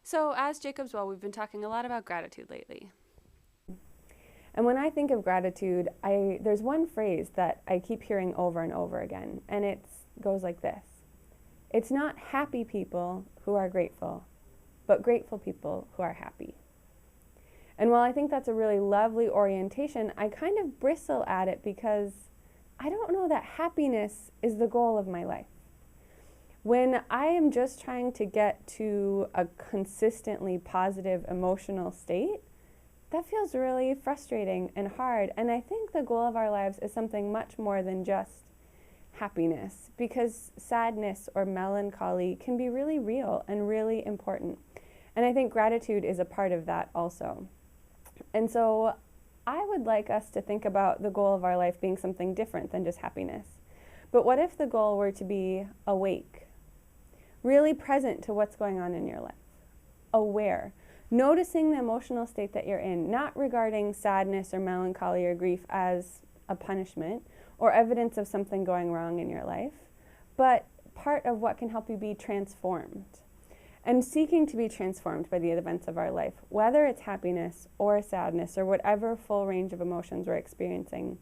So as Jacob's well, we've been talking a lot about gratitude lately. And when I think of gratitude, there's one phrase that I keep hearing over and over again, and it goes like this. It's not happy people who are grateful, but grateful people who are happy. And while I think that's a really lovely orientation, I kind of bristle at it because I don't know that happiness is the goal of my life. When I am just trying to get to a consistently positive emotional state, that feels really frustrating and hard. And I think the goal of our lives is something much more than just happiness, because sadness or melancholy can be really real and really important. And I think gratitude is a part of that also. And so I would like us to think about the goal of our life being something different than just happiness. But what if the goal were to be awake, really present to what's going on in your life, aware, noticing the emotional state that you're in, not regarding sadness or melancholy or grief as a punishment or evidence of something going wrong in your life, but part of what can help you be transformed, and seeking to be transformed by the events of our life, whether it's happiness or sadness or whatever full range of emotions we're experiencing.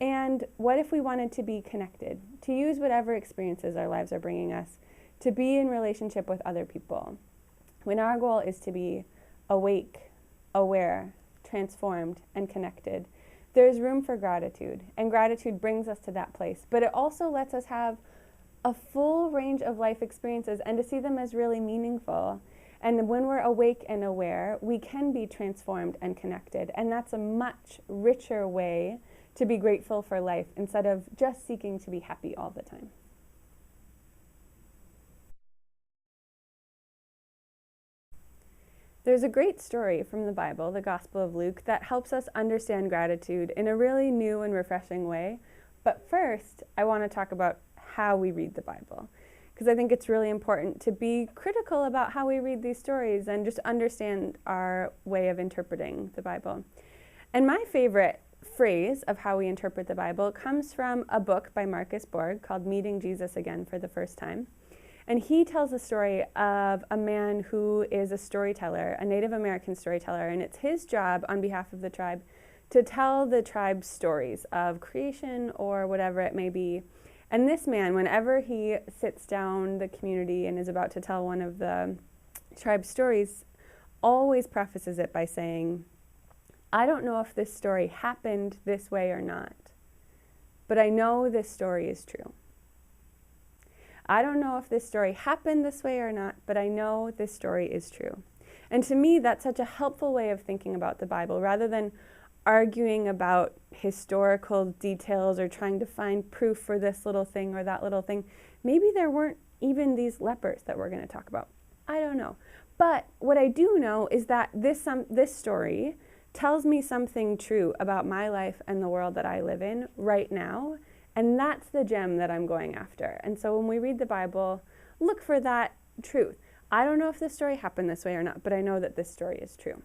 And what if we wanted to be connected, to use whatever experiences our lives are bringing us, to be in relationship with other people, when our goal is to be awake, aware, transformed, and connected? There's room for gratitude, and gratitude brings us to that place, but it also lets us have a full range of life experiences and to see them as really meaningful. And when we're awake and aware, we can be transformed and connected, and that's a much richer way to be grateful for life instead of just seeking to be happy all the time. There's a great story from the Bible, the Gospel of Luke, that helps us understand gratitude in a really new and refreshing way. But first, I want to talk about how we read the Bible, because I think it's really important to be critical about how we read these stories and just understand our way of interpreting the Bible. And my favorite phrase of how we interpret the Bible comes from a book by Marcus Borg called Meeting Jesus Again for the First Time. And he tells a story of a man who is a storyteller, a Native American storyteller, and it's his job on behalf of the tribe to tell the tribe's stories of creation or whatever it may be. And this man, whenever he sits down the community and is about to tell one of the tribe's stories, always prefaces it by saying, I don't know if this story happened this way or not, but I know this story is true. I don't know if this story happened this way or not, but I know this story is true. And to me, that's such a helpful way of thinking about the Bible, rather than arguing about historical details or trying to find proof for this little thing or that little thing. Maybe there weren't even these lepers that we're going to talk about. I don't know. But what I do know is that this story tells me something true about my life and the world that I live in right now. And that's the gem that I'm going after. And so when we read the Bible, look for that truth. I don't know if this story happened this way or not, but I know that this story is true.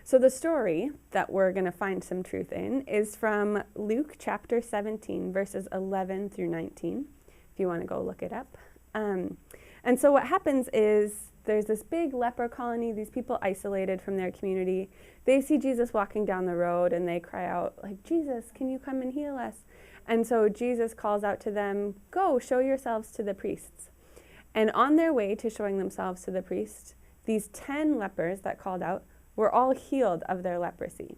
So the story that we're going to find some truth in is from Luke chapter 17, verses 11 through 19, if you want to go look it up. And so what happens is there's this big leper colony, these people isolated from their community. They see Jesus walking down the road and they cry out, like, Jesus, can you come and heal us? And so Jesus calls out to them, go, show yourselves to the priests. And on their way to showing themselves to the priest, these 10 lepers that called out were all healed of their leprosy.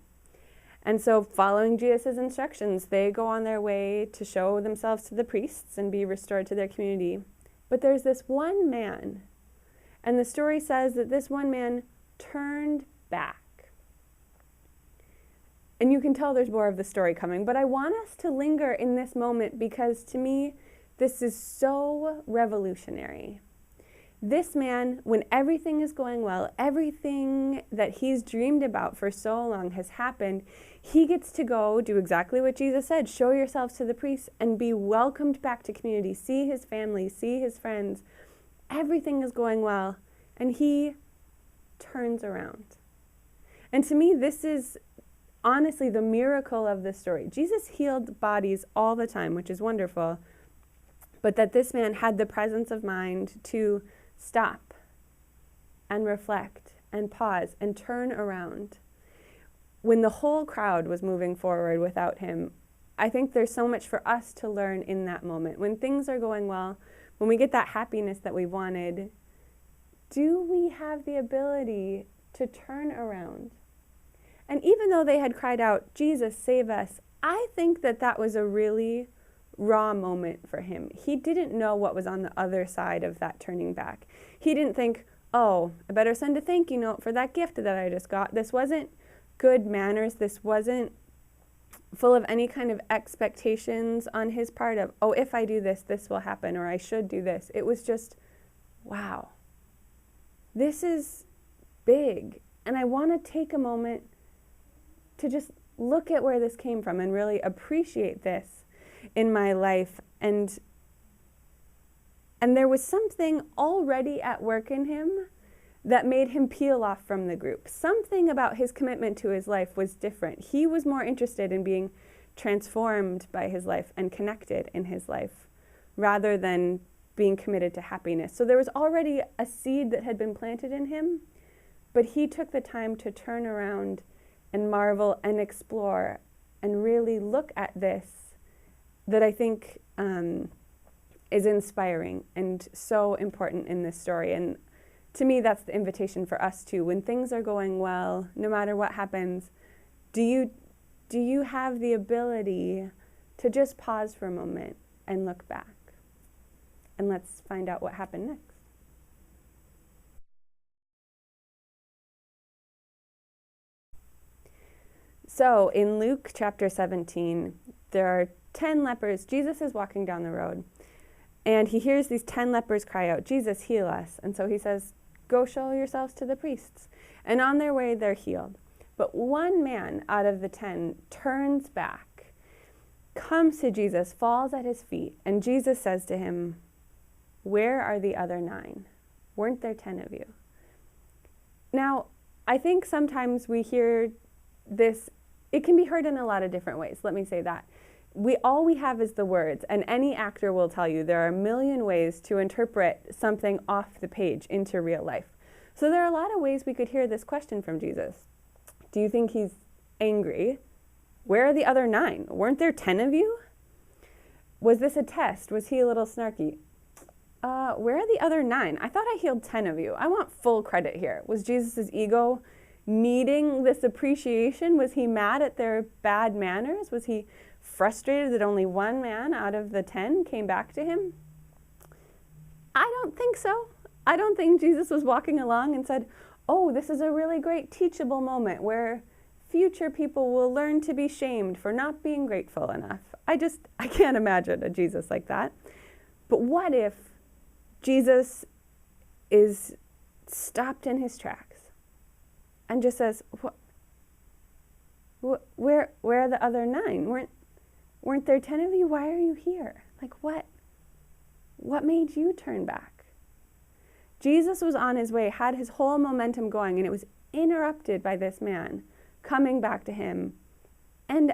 And so following Jesus' instructions, they go on their way to show themselves to the priests and be restored to their community. But there's this one man, and the story says that this one man turned back. And you can tell there's more of the story coming, but I want us to linger in this moment because to me, this is so revolutionary. This man, when everything is going well, everything that he's dreamed about for so long has happened, he gets to go do exactly what Jesus said, show yourselves to the priests and be welcomed back to community, see his family, see his friends. Everything is going well, and he turns around. And to me, this is honestly the miracle of this story. Jesus healed bodies all the time, which is wonderful, but that this man had the presence of mind to stop and reflect and pause and turn around. When the whole crowd was moving forward without him, I think there's so much for us to learn in that moment. When things are going well, when we get that happiness that we wanted, do we have the ability to turn around? And even though they had cried out, "Jesus, save us," I think that that was a really raw moment for him. He didn't know what was on the other side of that turning back. He didn't think, "Oh, I better send a thank you note for that gift that I just got." This wasn't good manners. This wasn't full of any kind of expectations on his part of, "Oh, if I do this, this will happen," or "I should do this." It was just, wow, this is big. And I want to take a moment to just look at where this came from and really appreciate this in my life. And there was something already at work in him that made him peel off from the group. Something about his commitment to his life was different. He was more interested in being transformed by his life and connected in his life rather than being committed to happiness. So there was already a seed that had been planted in him, but he took the time to turn around and marvel and explore and really look at this that I think is inspiring and so important in this story. And to me, that's the invitation for us too. When things are going well, no matter what happens, do you have the ability to just pause for a moment and look back? And let's find out what happened next. So in Luke chapter 17, there are 10 lepers. Jesus is walking down the road, and he hears these 10 lepers cry out, "Jesus, heal us." And so he says, "Go show yourselves to the priests." And on their way, they're healed. But one man out of the 10 turns back, comes to Jesus, falls at his feet, and Jesus says to him, "Where are the other 9? Weren't there 10 of you?" Now, I think sometimes we hear this, it can be heard in a lot of different ways. Let me say that. All we have is the words, and any actor will tell you there are a million ways to interpret something off the page into real life. So there are a lot of ways we could hear this question from Jesus. Do you think he's angry? Where are the other 9? Weren't there 10 of you? Was this a test? Was he a little snarky? Where are the other 9? I thought I healed 10 of you. I want full credit here. Was Jesus' ego needing this appreciation? Was he mad at their bad manners? Was he frustrated that only one man out of the 10 came back to him? I don't think so. I don't think Jesus was walking along and said, "Oh, this is a really great teachable moment where future people will learn to be shamed for not being grateful enough." I can't imagine a Jesus like that. But what if Jesus is stopped in his tracks and just says, where are the other 9? Weren't there 10 of you? Why are you here? Like, what made you turn back? Jesus was on his way, had his whole momentum going, and it was interrupted by this man coming back to him. And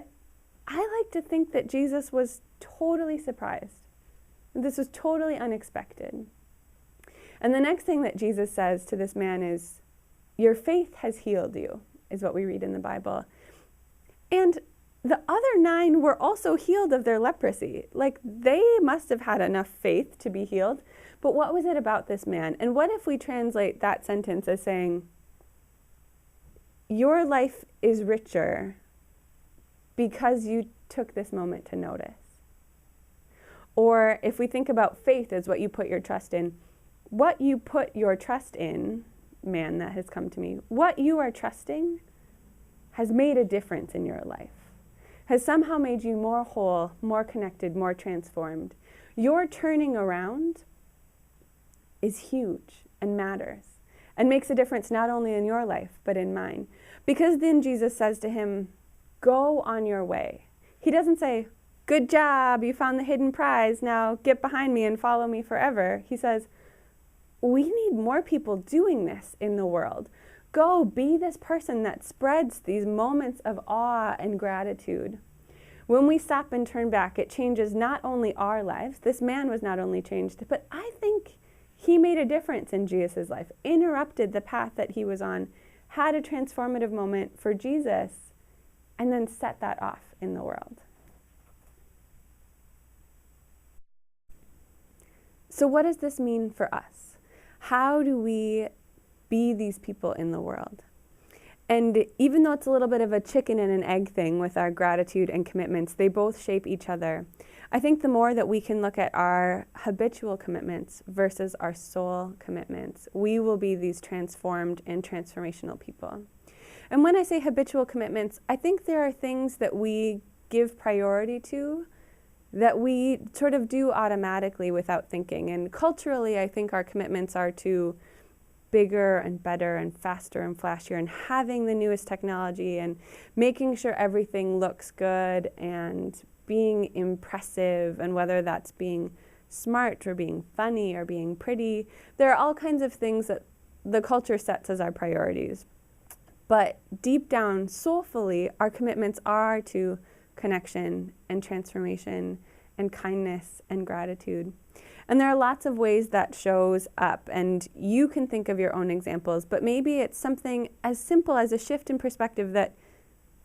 I like to think that Jesus was totally surprised. This was totally unexpected. And the next thing that Jesus says to this man is, "Your faith has healed you," is what we read in the Bible. And the other 9 were also healed of their leprosy. Like, they must have had enough faith to be healed. But what was it about this man? And what if we translate that sentence as saying, your life is richer because you took this moment to notice? Or if we think about faith as what you put your trust in, what you put your trust in, man that has come to me, what you are trusting has made a difference in your life, has somehow made you more whole, more connected, more transformed. Your turning around is huge and matters and makes a difference not only in your life, but in mine. Because then Jesus says to him, "Go on your way." He doesn't say, "Good job, you found the hidden prize, now get behind me and follow me forever." He says, we need more people doing this in the world. Go be this person that spreads these moments of awe and gratitude. When we stop and turn back, it changes not only our lives. This man was not only changed, but I think He made a difference in Jesus' life, interrupted the path that he was on, had a transformative moment for Jesus, and then set that off in the world. So what does this mean for us? How do we be these people in the world? And even though it's a little bit of a chicken and an egg thing with our gratitude and commitments, they both shape each other. I think the more that we can look at our habitual commitments versus our soul commitments, we will be these transformed and transformational people. And when I say habitual commitments, I think there are things that we give priority to that we sort of do automatically without thinking. And culturally, I think our commitments are to bigger and better and faster and flashier and having the newest technology and making sure everything looks good and being impressive, and whether that's being smart or being funny or being pretty. There are all kinds of things that the culture sets as our priorities. But deep down, soulfully, our commitments are to connection and transformation and kindness and gratitude. And there are lots of ways that shows up, and you can think of your own examples, but maybe it's something as simple as a shift in perspective that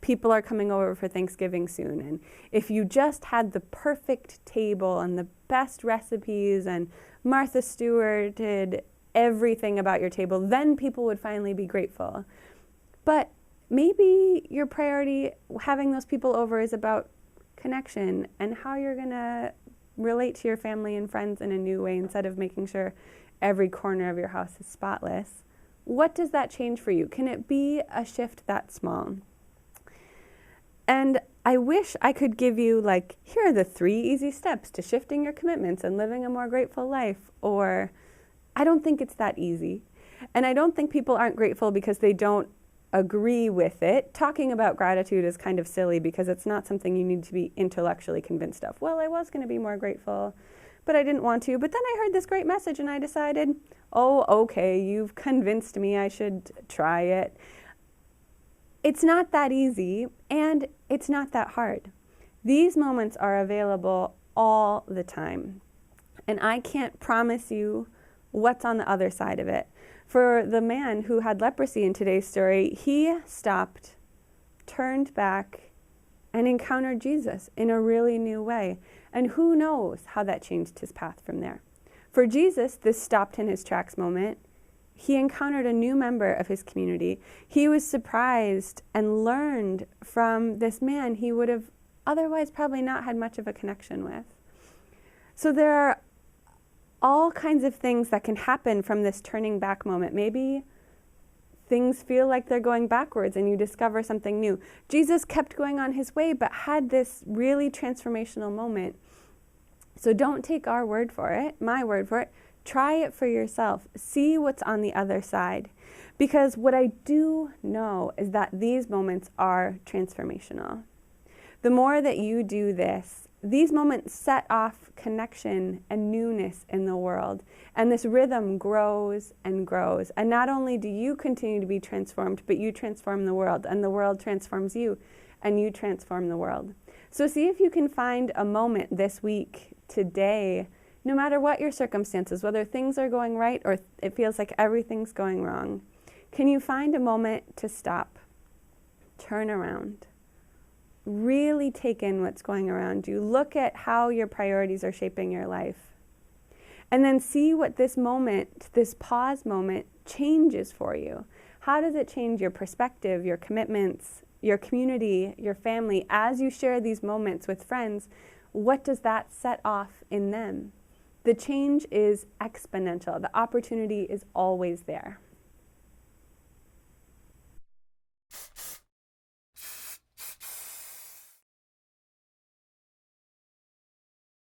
people are coming over for Thanksgiving soon. And if you just had the perfect table and the best recipes and Martha Stewarted everything about your table, then people would finally be grateful. But maybe your priority, having those people over, is about connection and how you're going to relate to your family and friends in a new way instead of making sure every corner of your house is spotless. What does that change for you? Can it be a shift that small? And I wish I could give you, like, here are the 3 easy steps to shifting your commitments and living a more grateful life. Or I don't think it's that easy. And I don't think people aren't grateful because they don't agree with it. Talking about gratitude is kind of silly because it's not something you need to be intellectually convinced of. Well, I was going to be more grateful, but I didn't want to. But then I heard this great message and I decided, oh, okay, you've convinced me I should try it. It's not that easy, and it's not that hard. These moments are available all the time, and I can't promise you what's on the other side of it. For the man who had leprosy in today's story, he stopped, turned back, and encountered Jesus in a really new way. And who knows how that changed his path from there. For Jesus, this stopped in his tracks moment. He encountered a new member of his community. He was surprised and learned from this man he would have otherwise probably not had much of a connection with. So there are all kinds of things that can happen from this turning back moment. Maybe things feel like they're going backwards and you discover something new. Jesus kept going on his way, but had this really transformational moment. So don't take our word for it, my word for it. Try it for yourself. See what's on the other side. Because what I do know is that these moments are transformational. The more that you do this, these moments set off connection and newness in the world. And this rhythm grows and grows. And not only do you continue to be transformed, but you transform the world. And the world transforms you. And you transform the world. So see if you can find a moment this week, today, no matter what your circumstances, whether things are going right or it feels like everything's going wrong, can you find a moment to stop, turn around, really take in what's going around you, look at how your priorities are shaping your life, and then see what this moment, this pause moment, changes for you. How does it change your perspective, your commitments, your community, your family? As you share these moments with friends, what does that set off in them? The change is exponential. The opportunity is always there.